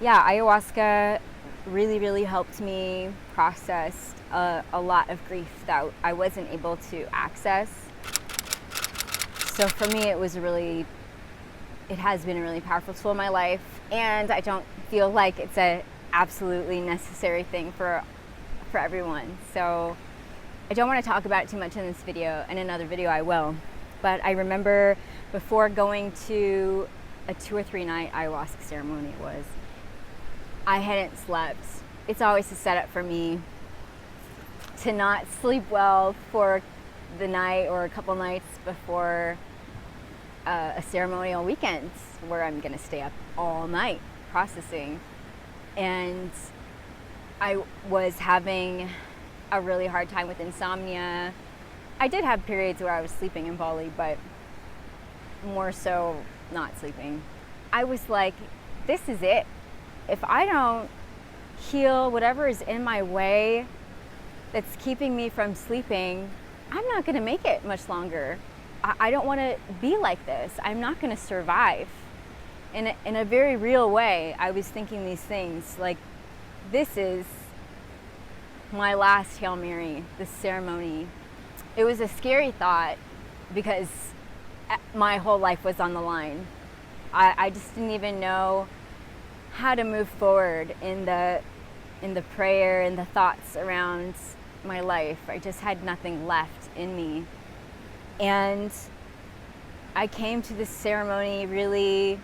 yeah, ayahuasca really helped me process a lot of grief that I wasn't able to access. So for me, it has been a really powerful tool in my life, and I don't feel like it's a absolutely necessary thing for everyone. So I don't want to talk about it too much in this video. In another video I will. But I remember before going to a 2 or 3 night ayahuasca ceremony I hadn't slept. It's always a setup for me to not sleep well for the night or a couple nights before a ceremonial weekend where I'm gonna stay up all night processing. And I was having a really hard time with insomnia. I did have periods where I was sleeping in Bali, but more so not sleeping. I was like, this is it. If I don't heal whatever is in my way that's keeping me from sleeping, I'm not gonna make it much longer. I don't wanna be like this. I'm not gonna survive. In a very real way, I was thinking these things, like, this is my last Hail Mary, this ceremony. It was a scary thought because my whole life was on the line. I just didn't even know how to move forward in the prayer and the thoughts around my life. I just had nothing left in me. And I came to this ceremony really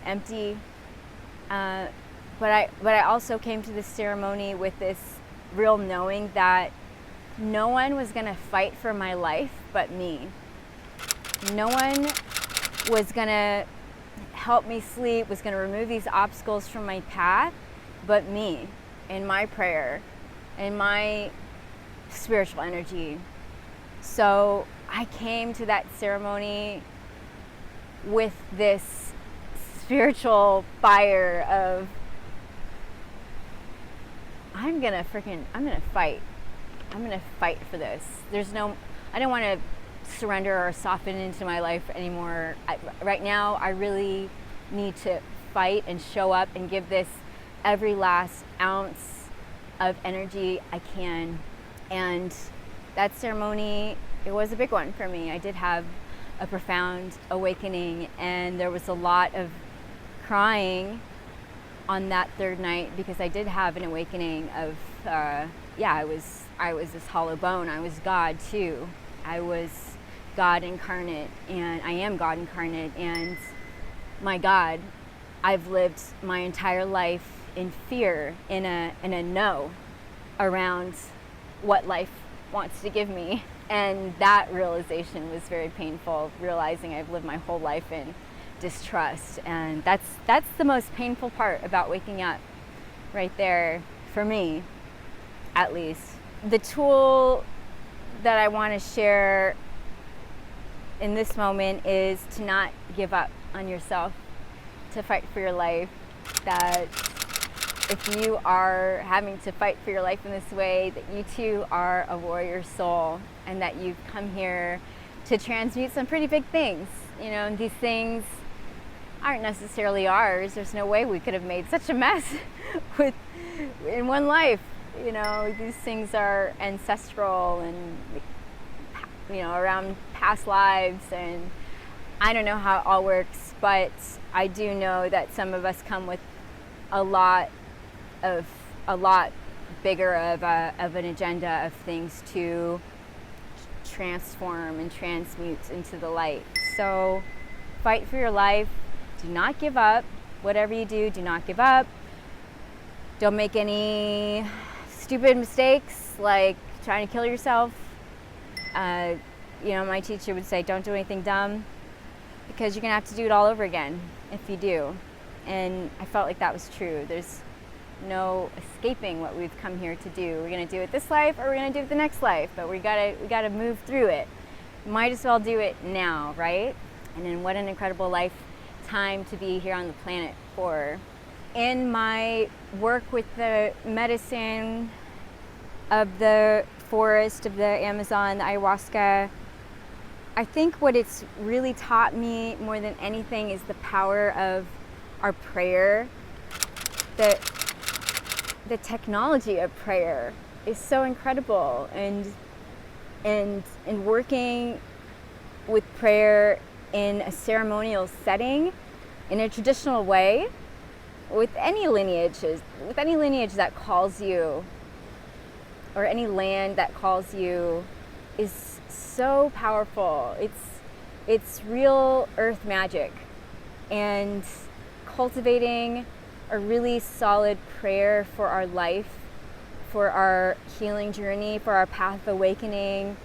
empty, but I also came to this ceremony with this real knowing that no one was gonna fight for my life but me. No one was gonna help me sleep, was gonna remove these obstacles from my path but me, and my prayer, and my spiritual energy. So I came to that ceremony with this spiritual fire of, I'm gonna fight. I'm gonna fight for this. I don't want to surrender or soften into my life anymore. Right now, I really need to fight and show up and give this every last ounce of energy I can. And that ceremony, it was a big one for me. I did have a profound awakening, and there was a lot of crying on that third night because I did have an awakening of, I was this hollow bone. I was God too. I was God incarnate, and I am God incarnate. And my God, I've lived my entire life in fear, in a no around what life wants to give me. And that realization was very painful, realizing I've lived my whole life in distrust. And that's the most painful part about waking up right there, for me at least. The tool that I want to share in this moment is to not give up on yourself, to fight for your life. That if you are having to fight for your life in this way, that you too are a warrior soul, and that you've come here to transmute some pretty big things. You know, and these things aren't necessarily ours. There's no way we could have made such a mess in one life. You know, these things are ancestral and, you know, around past lives, and I don't know how it all works, but I do know that some of us come with a lot bigger of an agenda of things to transform and transmute into the light. So fight for your life. Do not give up. Whatever you do not give up. Don't make any stupid mistakes like trying to kill yourself. You know, my teacher would say, don't do anything dumb, because you're gonna have to do it all over again if you do. And I felt like that was true. There's no escaping what we've come here to do. We're gonna do it this life, or we're gonna do it the next life, but we gotta move through it. Might as well do it now, right? And then what an incredible lifetime to be here on the planet for. In my work with the medicine of the forest, of the Amazon, the ayahuasca, I think what it's really taught me more than anything is the power of our prayer, the technology of prayer is so incredible, and working with prayer in a ceremonial setting, in a traditional way, with any lineage that calls you, or any land that calls you, is so powerful. It's real earth magic, and cultivating a really solid prayer for our life, for our healing journey, for our path of awakening.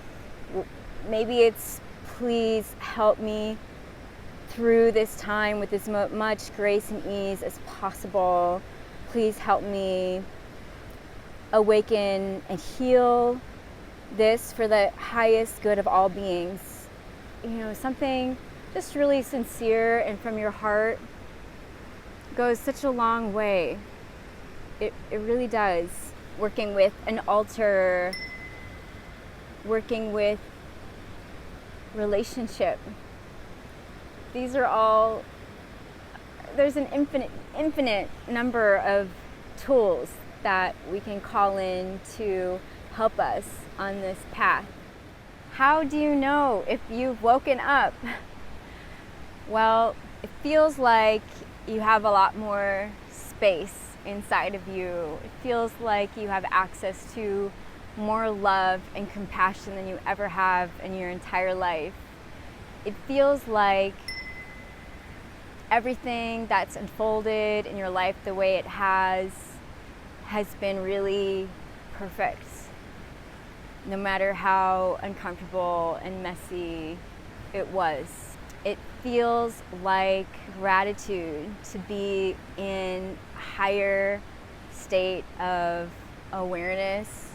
Maybe it's, please help me through this time with as much grace and ease as possible. Please help me awaken and heal this for the highest good of all beings. Something just really sincere and from your heart goes such a long way. It really does. Working with an altar, working with relationship. These are all, there's an infinite number of tools that we can call in to help us on this path. How do you know if you've woken up? Well, it feels like you have a lot more space inside of you. It feels like you have access to more love and compassion than you ever have in your entire life. It feels like everything that's unfolded in your life, the way it has been really perfect, no matter how uncomfortable and messy it was. It feels like gratitude to be in a higher state of awareness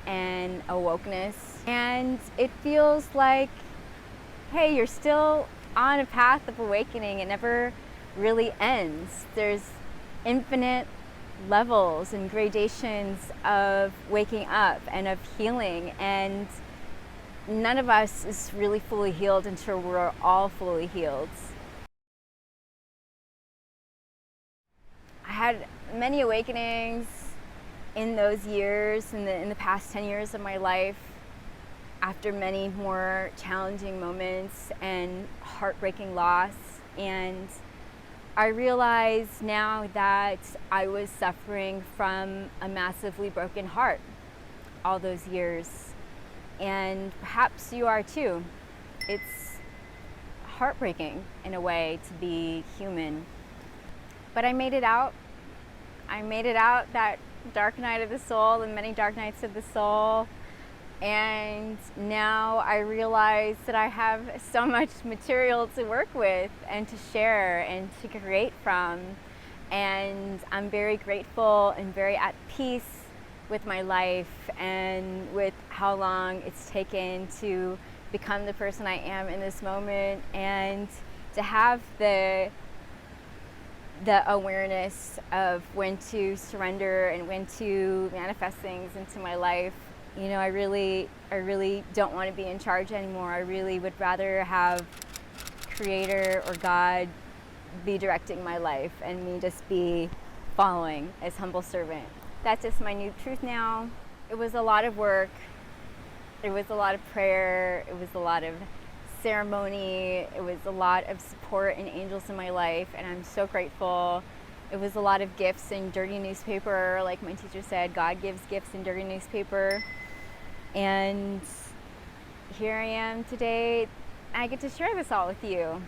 and awokeness. And it feels like, hey, you're still on a path of awakening. It never really ends. There's infinite levels and gradations of waking up and of healing, and none of us is really fully healed until we're all fully healed. I had many awakenings in those years, in the past 10 years of my life, after many more challenging moments and heartbreaking loss. And I realize now that I was suffering from a massively broken heart all those years. And perhaps you are too. It's heartbreaking in a way to be human. But I made it out. I made it out that dark night of the soul, and many dark nights of the soul. And now I realize that I have so much material to work with and to share and to create from. And I'm very grateful and very at peace with my life and with how long it's taken to become the person I am in this moment, and to have the awareness of when to surrender and when to manifest things into my life. I really don't want to be in charge anymore. I really would rather have Creator or God be directing my life and me just be following as humble servant. That's just my new truth now. It was a lot of work. It was a lot of prayer. It was a lot of ceremony. It was a lot of support and angels in my life, and I'm so grateful. It was a lot of gifts in dirty newspaper. Like my teacher said, God gives gifts in dirty newspaper. And here I am today. I get to share this all with you.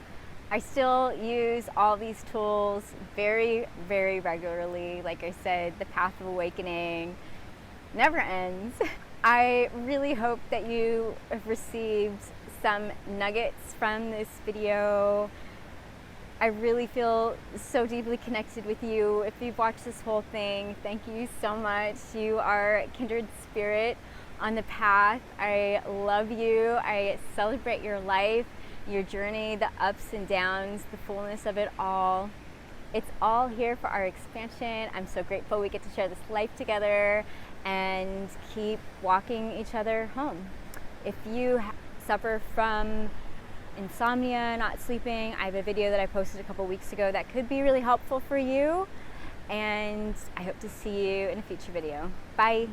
I still use all these tools very, very regularly. Like I said, the path of awakening never ends. I really hope that you have received some nuggets from this video. I really feel so deeply connected with you. If you've watched this whole thing, thank you so much. You are a kindred spirit on the path. I love you. I celebrate your life, your journey, the ups and downs, the fullness of it all. It's all here for our expansion. I'm so grateful we get to share this life together and keep walking each other home. If you suffer from insomnia, not sleeping, I have a video that I posted a couple weeks ago that could be really helpful for you. And I hope to see you in a future video. Bye.